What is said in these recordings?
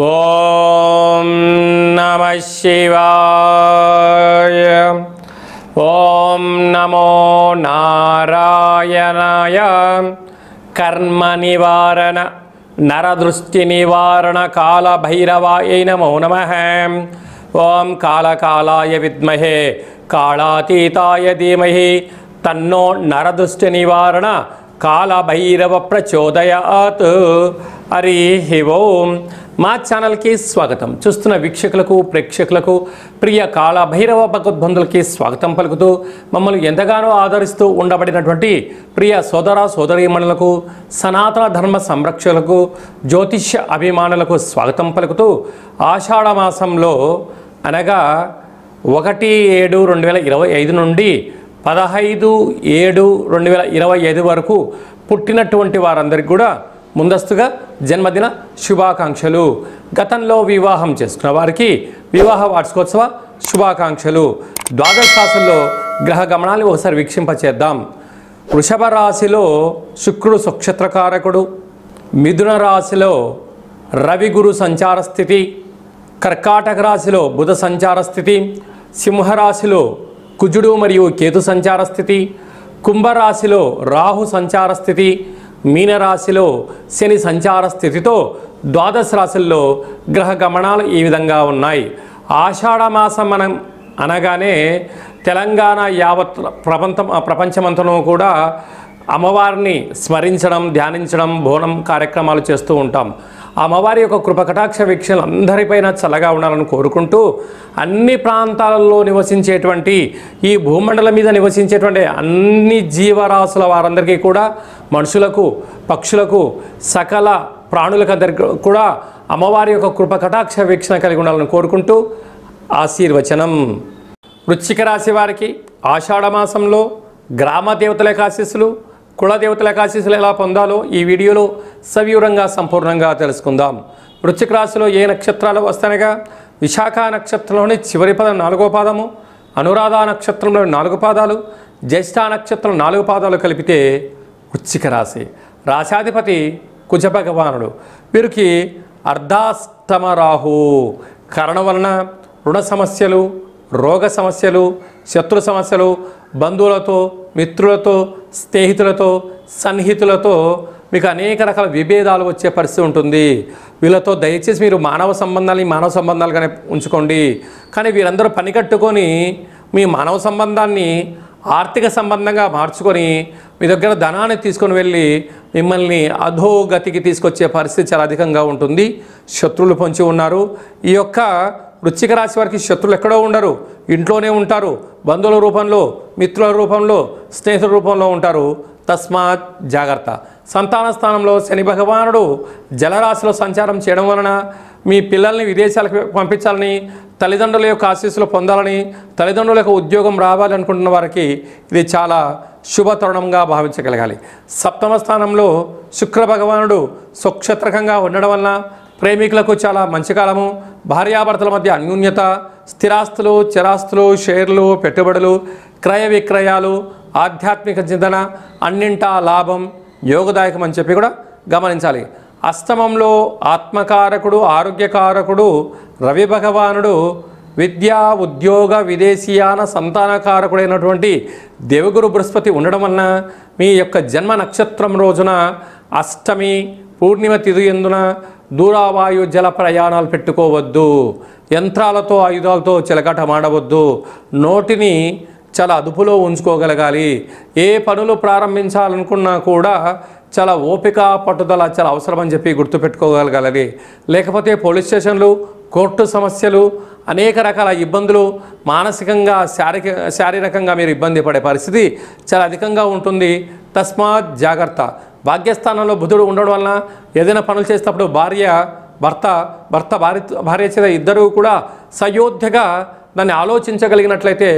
ఓం నమః శివాయ. ఓం నమో నారాయణాయ. కర్మ నివారణ నరదృష్టి నివారణ కాల భైరవాయ నమో నమః. ఓం కాళకాలాయ విద్మహే కాళాతీతాయ ధీమహి తన్నో నరదృష్టి నివారణ కాల భైరవ ప్రచోదయాత్. హరి ఓం. మా ఛానల్కి స్వాగతం. చూస్తున్న వీక్షకులకు ప్రేక్షకులకు ప్రియ కాళ భైరవ భగవద్బంధులకి స్వాగతం పలుకుతూ మమ్మల్ని ఎంతగానో ఆదరిస్తూ ఉండబడినటువంటి ప్రియ సోదర సోదరీమణులకు సనాతన ధర్మ సంరక్షకులకు జ్యోతిష్య అభిమానులకు స్వాగతం పలుకుతూ ఆషాఢ మాసంలో అనగా 1/7/2025 నుండి 15/7/2025 వరకు పుట్టినటువంటి వారందరికీ కూడా ముందస్తుగా జన్మదిన శుభాకాంక్షలు. గతంలో వివాహం చేసుకున్న వారికి వివాహ వార్షికోత్సవ శుభాకాంక్షలు. ద్వాదశ రాశుల్లో గ్రహ గమనాన్ని ఒకసారి వీక్షింపచేద్దాం. వృషభ రాశిలో శుక్రుడు నక్షత్రకారకుడు, మిథున రాశిలో రవి గురు సంచార స్థితి, కర్కాటక రాశిలో బుధ సంచార స్థితి, సింహరాశిలో కుజుడు మరియు కేతు సంచార స్థితి, కుంభరాశిలో రాహు సంచార స్థితి, మీనరాశిలో శని సంచార స్థితితో ద్వాదశ రాశుల్లో గ్రహ గమనాలు ఈ విధంగా ఉన్నాయి. ఆషాఢ మాసం మనం అనగానే తెలంగాణ యావత్ ప్రపంచమంతను కూడా అమ్మవారిని స్మరించడం, ధ్యానించడం, బోనం కార్యక్రమాలు చేస్తూ ఉంటాం. అమ్మవారి యొక్క కృపకటాక్ష వీక్షణలు అందరిపైన చల్లగా ఉండాలని కోరుకుంటూ అన్ని ప్రాంతాలలో నివసించేటువంటి ఈ భూమండలం మీద నివసించేటువంటి అన్ని జీవరాశుల వారందరికీ కూడా మనుషులకు, పక్షులకు, సకల ప్రాణులకందరికీ కూడా అమ్మవారి యొక్క కృపకటాక్ష వీక్షణ కలిగి ఉండాలని కోరుకుంటూ ఆశీర్వచనం. వృశ్చిక రాశి వారికి ఆషాఢ మాసంలో గ్రామ దేవతల ఆశీస్సులు, కులదేవతల ఆశీస్సులు ఎలా పొందాలో ఈ వీడియోలో సవివరంగా సంపూర్ణంగా తెలుసుకుందాం. వృశ్చిక రాశిలో ఏ నక్షత్రాలు వస్తాయనగా విశాఖ నక్షత్రంలోని చివరి పదం 4వ పాదము, అనురాధ నక్షత్రంలో 4 పాదాలు, జ్యేష్ఠ నక్షత్రం 4 పాదాలు కలిపితే వృశ్చిక రాశి. రాశాధిపతి కుజ భగవానుడు. వీరికి అర్ధాష్టమ రాహు కారణం వలన రుణ సమస్యలు, రోగ సమస్యలు, శత్రు సమస్యలు, బంధువులతో, మిత్రులతో, స్నేహితులతో, సన్నిహితులతో మీకు అనేక రకాల విభేదాలు వచ్చే పరిస్థితి ఉంటుంది. వీళ్ళతో దయచేసి మీరు మానవ సంబంధాలుగానే ఉంచుకోండి. కానీ వీరందరూ పని కట్టుకొని మీ మానవ సంబంధాన్ని ఆర్థిక సంబంధంగా మార్చుకొని మీ దగ్గర ధనాన్ని తీసుకొని వెళ్ళి మిమ్మల్ని అధోగతికి తీసుకొచ్చే పరిస్థితి చాలా అధికంగా ఉంటుంది. శత్రువులు పొంచి ఉన్నారు. ఈ యొక్క వృశ్చిక రాశి వారికి శత్రువులు ఎక్కడో ఉండరు, ఇంట్లోనే ఉంటారు. బంధువుల రూపంలో, మిత్రుల రూపంలో, స్నేహితుల రూపంలో ఉంటారు. తస్మాత్ జాగ్రత్త. సంతాన స్థానంలో శని భగవానుడు జలరాశిలో సంచారం చేయడం వలన మీ పిల్లల్ని విదేశాలకు పంపించాలని, తల్లిదండ్రుల యొక్క ఆశీస్సులు పొందాలని, తల్లిదండ్రుల యొక్క ఉద్యోగం రావాలి అనుకుంటున్న వారికి ఇది చాలా శుభతరుణంగా భావించగలగాలి. సప్తమ స్థానంలో శుక్ర భగవానుడు స్వక్షత్రకంగా ఉండడం వలన ప్రేమికులకు చాలా మంచి కాలము. భార్యాభర్తల మధ్య అన్యోన్యత, స్థిరాస్తులు, చరాస్తులు, షేర్లు, పెట్టుబడులు, క్రయ విక్రయాలు, ఆధ్యాత్మిక చింతన, అన్నింటా లాభం, యోగదాయకం అని చెప్పి కూడా గమనించాలి. అష్టమంలో ఆత్మకారకుడు, ఆరోగ్యకారకుడు రవి భగవానుడు విద్యా, ఉద్యోగ, విదేశీయాన, సంతానకారకుడైనటువంటి దేవగురు బృహస్పతి ఉండడం వలన మీ యొక్క జన్మ నక్షత్రం రోజున అష్టమి పూర్ణిమ తిథి ఎందున దూరావాయు జల ప్రయాణాలు పెట్టుకోవద్దు. యంత్రాలతో, ఆయుధాలతో చెలగాటమాడవద్దు. నోటిని చాలా అదుపులో ఉంచుకోగలగాలి. ఏ పనులు ప్రారంభించాలనుకున్నా కూడా చాలా ఓపిక, పట్టుదల చాలా అవసరమని చెప్పి గుర్తుపెట్టుకోగలగాలి. లేకపోతే పోలీస్ స్టేషన్లు, కోర్టు సమస్యలు, అనేక రకాల ఇబ్బందులు, మానసికంగా, శారీరకంగా మీరు ఇబ్బంది పడే పరిస్థితి చాలా అధికంగా ఉంటుంది. తస్మాత్ జాగ్రత్త. భాగ్యస్థానంలో బుధుడు ఉండడం వలన ఏదైనా పనులు చేసేటప్పుడు భర్త భార్య చేత ఇద్దరూ కూడా సయోధ్యగా దాన్ని ఆలోచించగలిగినట్లయితే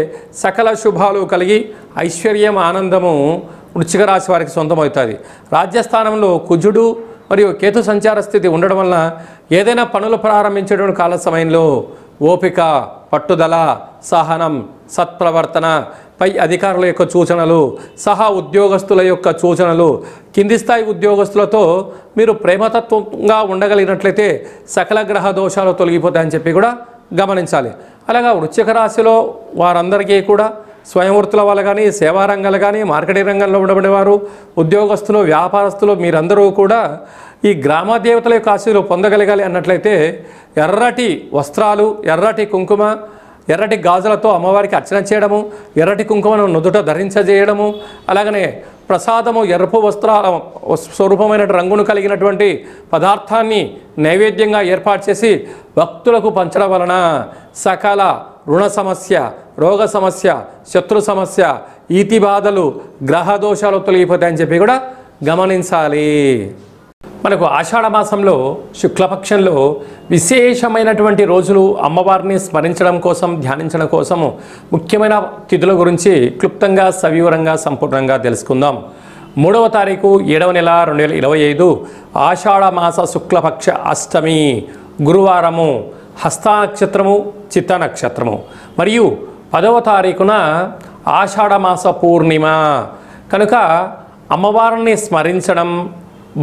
సకల శుభాలు కలిగి ఐశ్వర్యం, ఆనందము వృశ్చిక రాశి వారికి సొంతమవుతుంది. రాజ్యస్థానంలో కుజుడు మరియు కేతు సంచార స్థితి ఉండడం వలన ఏదైనా పనులు ప్రారంభించేటువంటి కాల సమయంలో ఓపిక, పట్టుదల, సహనం, సత్ప్రవర్తన, పై అధికారుల యొక్క సూచనలు, సహా ఉద్యోగస్తుల యొక్క సూచనలు, కింది స్థాయి ఉద్యోగస్తులతో మీరు ప్రేమతత్వంగా ఉండగలిగినట్లయితే సకల గ్రహ దోషాలు తొలగిపోతాయని చెప్పి కూడా గమనించాలి. అలాగా వృశ్చిక రాశిలో వారందరికీ కూడా స్వయం వృత్తుల వాళ్ళు కానీ, సేవా రంగాలు కానీ, మార్కెటింగ్ రంగంలో ఉండబడేవారు, ఉద్యోగస్తులు, వ్యాపారస్తులు మీరందరూ కూడా ఈ గ్రామ దేవతల యొక్క ఆశీస్సులు పొందగలగాలి అన్నట్లయితే ఎర్రటి వస్త్రాలు, ఎర్రటి కుంకుమ, ఎర్రటి గాజులతో అమ్మవారికి అర్చన చేయడము, ఎర్రటి కుంకుమను నుదుట ధరించజేయడము, అలాగనే ప్రసాదము ఎరుపు వస్త్రాల స్వరూపమైన రంగును కలిగినటువంటి పదార్థాన్ని నైవేద్యంగా ఏర్పాటు చేసి భక్తులకు పంచడం వలన సకల రుణ సమస్య, రోగ సమస్య, శత్రు సమస్య, ఈతి బాధలు, గ్రహ దోషాలు తొలగిపోతాయని చెప్పి కూడా గమనించాలి. మనకు ఆషాఢ మాసంలో శుక్లపక్షంలో విశేషమైనటువంటి రోజులు అమ్మవారిని స్మరించడం కోసం, ధ్యానించడం కోసము ముఖ్యమైన తిథుల గురించి క్లుప్తంగా, సవివరంగా, సంపూర్ణంగా తెలుసుకుందాం. 3వ తారీఖు 7వ నెల 2025 ఆషాఢ మాస శుక్లపక్ష అష్టమి గురువారము, హస్త నక్షత్రము, చిత్త నక్షత్రము. మరియు 10వ తారీఖున ఆషాఢ మాస పూర్ణిమ కనుక అమ్మవారిని స్మరించడం,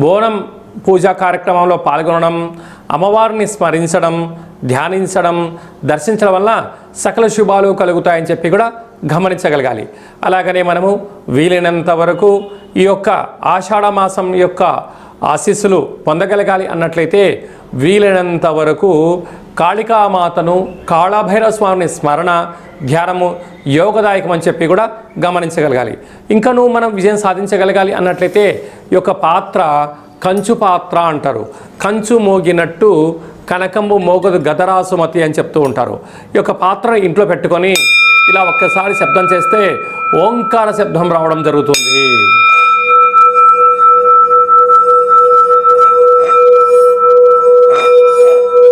బోనం పూజా కార్యక్రమంలో పాల్గొనడం, అమ్మవారిని స్మరించడం, ధ్యానించడం, దర్శించడం వల్ల సకల శుభాలు కలుగుతాయని చెప్పి కూడా గమనించగలగాలి. అలాగనే మనము వీలైనంత వరకు ఈ యొక్క ఆషాఢ మాసం యొక్క ఆశీస్సులు పొందగలగాలి అన్నట్లయితే వీలైనంత వరకు కాళికామాతను, కాళభైరవ స్వామిని స్మరణ, ధ్యానము యోగదాయకం అని చెప్పి కూడా గమనించగలగాలి. ఇంకనూ మనం విజయం సాధించగలగాలి అన్నట్లయితే ఈ యొక్క పాత్ర కంచు పాత్ర అంటారు. కంచు మోగినట్టు కనకంబు మోగదు గదరాసుమతి అని చెప్తూ ఉంటారు. ఈ యొక్క పాత్రను ఇంట్లో పెట్టుకొని ఇలా ఒక్కసారి శబ్దం చేస్తే ఓంకార శబ్దం రావడం జరుగుతుంది.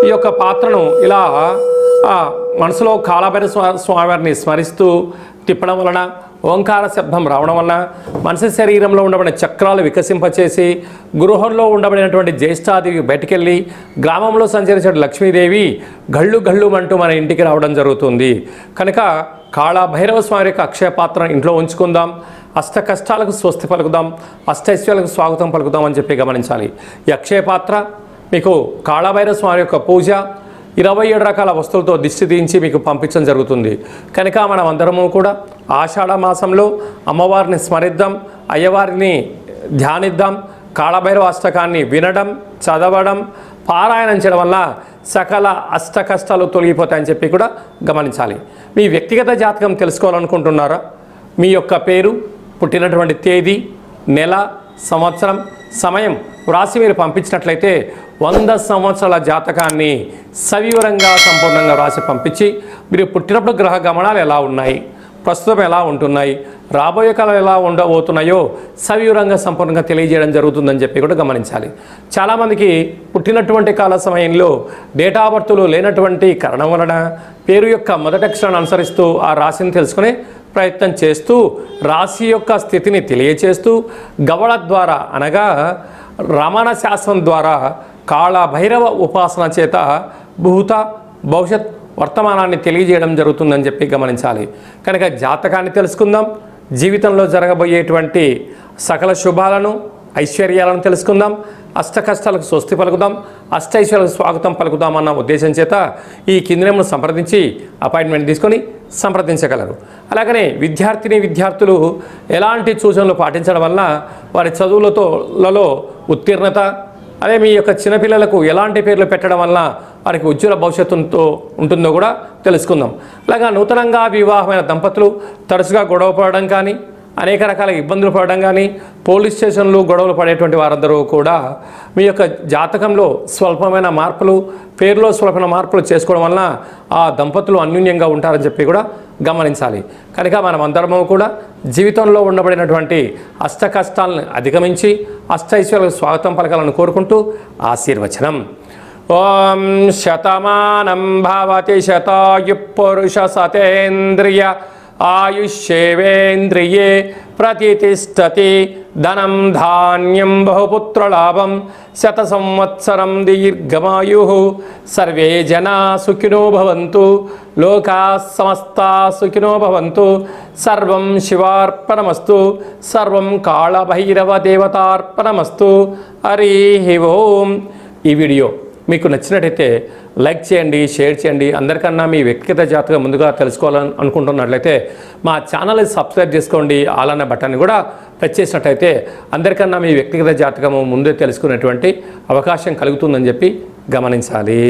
ఈ యొక్క పాత్రను ఇలా మనసులో కాళభైరవ స్వామివారిని స్మరిస్తూ తిప్పడం వలన, ఓంకార శబ్దం రావడం వలన మనిషి శరీరంలో ఉండబడిన చక్రాలు వికసింపచేసి గృహంలో ఉండబడినటువంటి జ్యేష్ఠాదేవి బయటికెళ్ళి గ్రామంలో సంచరించే లక్ష్మీదేవి గళ్ళు గళ్ళు అంటూ మన ఇంటికి రావడం జరుగుతుంది. కనుక కాళభైరవ స్వామి యొక్క అక్షయ పాత్రను ఇంట్లో ఉంచుకుందాం. అష్ట కష్టాలకు స్వస్తి పలుకుదాం, అష్టైశ్వర్యాలకు స్వాగతం పలుకుదాం అని చెప్పి గమనించాలి. ఈ అక్షయ పాత్ర మీకు కాళభైరవ స్వామి యొక్క పూజ 27 రకాల వస్తువులతో దిష్టి తీయించి మీకు పంపించడం జరుగుతుంది. కనుక మనం అందరము కూడా ఆషాఢ మాసంలో అమ్మవారిని స్మరిద్దాం, అయ్యవారిని ధ్యానిద్దాం, కాళభైరవ అష్టకాన్ని వినడం, చదవడం, పారాయణం చేయడం వల్ల సకల అష్ట కష్టాలు తొలగిపోతాయని చెప్పి కూడా గమనించాలి. మీ వ్యక్తిగత జాతకం తెలుసుకోవాలనుకుంటున్నారా? మీ యొక్క పేరు, పుట్టినటువంటి తేదీ, నెల, సంవత్సరం, సమయం వ్రాసి మీరు పంపించినట్లయితే 100 సంవత్సరాల జాతకాన్ని సవివరంగా, సంపూర్ణంగా వ్రాసి పంపించి మీరు పుట్టినప్పుడు గ్రహ గమనాలు ఎలా ఉన్నాయి, ప్రస్తుతం ఎలా ఉంటున్నాయి, రాబోయే కాలం ఎలా ఉండబోతున్నాయో సవివరంగా, సంపూర్ణంగా తెలియజేయడం జరుగుతుందని చెప్పి కూడా గమనించాలి. చాలామందికి పుట్టినటువంటి కాల సమయంలో డేటా ఆఫ్ బర్త్లు లేనటువంటి కారణం వలన పేరు యొక్క మొదటి అక్షరాన్ని అనుసరిస్తూ ఆ రాశిని తెలుసుకునే ప్రయత్నం చేస్తూ రాశి యొక్క స్థితిని తెలియచేస్తూ గవళ ద్వారా అనగా రమణ శాస్త్రం ద్వారా కాళభైరవ ఉపాసన చేత భూత, భవిష్యత్, వర్తమానాన్ని తెలియజేయడం జరుగుతుందని చెప్పి గమనించాలి. కనుక జాతకాన్ని తెలుసుకుందాం, జీవితంలో జరగబోయేటువంటి సకల శుభాలను, ఐశ్వర్యాలను తెలుసుకుందాం, అష్ట కష్టాలకు స్వస్తి పలుకుదాం, అష్టైశ్వర్యాలకు స్వాగతం పలుకుదాం అన్న ఉద్దేశం చేత ఈ కింది నెంబర్ను సంప్రదించి అపాయింట్మెంట్ తీసుకొని సంప్రదించగలరు. అలాగనే విద్యార్థులు ఎలాంటి సూచనలు పాటించడం వల్ల వారి చదువులలో ఉత్తీర్ణత, అదే మీ యొక్క చిన్నపిల్లలకు ఎలాంటి పేర్లు పెట్టడం వల్ల వారికి ఉజ్వల భవిష్యత్తుతో ఉంటుందో కూడా తెలుసుకుందాం. అలాగా నూతనంగా వివాహమైన దంపతులు తరచుగా గొడవ పడడం కానీ, అనేక రకాల ఇబ్బందులు పడడం కానీ, పోలీస్ స్టేషన్లు గొడవలు పడేటువంటి వారందరూ కూడా మీ యొక్క జాతకంలో స్వల్పమైన మార్పులు, పేరులో స్వల్పమైన మార్పులు చేసుకోవడం వలన ఆ దంపతులు అన్యూన్యంగా ఉంటారని చెప్పి కూడా గమనించాలి. కనుక మనం అందరము కూడా జీవితంలో ఉండబడినటువంటి అష్ట కష్టాలను అధిగమించి అష్టైశ్వర్యాలకు స్వాగతం పలకాలను కోరుకుంటూ ఆశీర్వచనం. ఓం శతమానం భవతి శతాయు పురుష సతేంద్రియ ఆయుష్యేవేంద్రియే ప్రతిష్టతి ధనం ధాన్యం బహుపుత్రలాభం శత సంవత్సరం దీర్ఘమాయు సర్వే జనా సుఖినో భవంతు లోకా సమస్తా సుఖినో భవంతు సర్వం శివార్పణమస్తు సర్వం కాళభైరవ దేవతార్పణమస్తు. హరి ఓం. ఈ వీడియో మీకు నచ్చినట్టయితే లైక్ చేయండి, షేర్ చేయండి. అందరికన్నా మీ వ్యక్తిగత జాతకం ముందుగా తెలుసుకోవాలని అనుకుంటున్నట్లయితే మా ఛానల్ని సబ్స్క్రైబ్ చేసుకోండి. ఆల్ అనే బటన్ని కూడా ప్రెస్ చేసినట్టయితే అందరికన్నా మీ వ్యక్తిగత జాతకము ముందే తెలుసుకునేటువంటి అవకాశం కలుగుతుందని చెప్పి గమనించాలి.